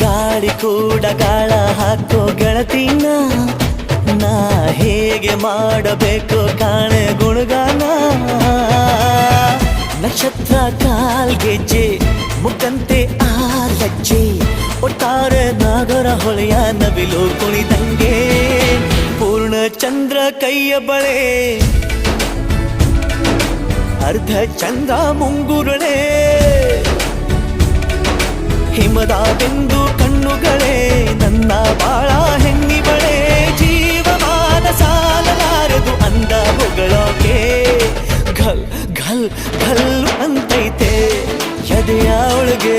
ಗಾಳಿ ಕೂಡ ಗಾಳ ಹಾಕೋ ಗೆಳತಿನ ನಾ ಹೇಗೆ ಮಾಡಬೇಕು ಕಾಣೆ ಗುಣಗಾನ ನಕ್ಷತ್ರ ಕಾಲ್ಗೆಜ್ಜೆ ಮುಖಂತೆ ಆಲಜ್ಜೆ ಒಟ್ಟಾರೆ ನಾಗರ ಹೊಳೆಯ ನವಿಲು ಕುಣಿದಂಗೆ ಪೂರ್ಣ ಚಂದ್ರ ಕೈಯ ಬಳೆ ಅರ್ಧ ಚಂದ್ರ ಮುಂಗುರುಳೆ ಹಿಮದ ಬಿಂದು ಕಣ್ಣುಗಳೇ ನನ್ನ ಬಾಳ ಹೆಣ್ಣಿಬಳೆ ಜೀವಮಾನ ಸಾಲಲಾರದು ಅಂದ ಹೊಗಳೋಕೆ ಘಲ್ ಘಲ್ ಘಲ್ ಅಂತೈತೆ ಎದೆಯ ಒಳಗೆ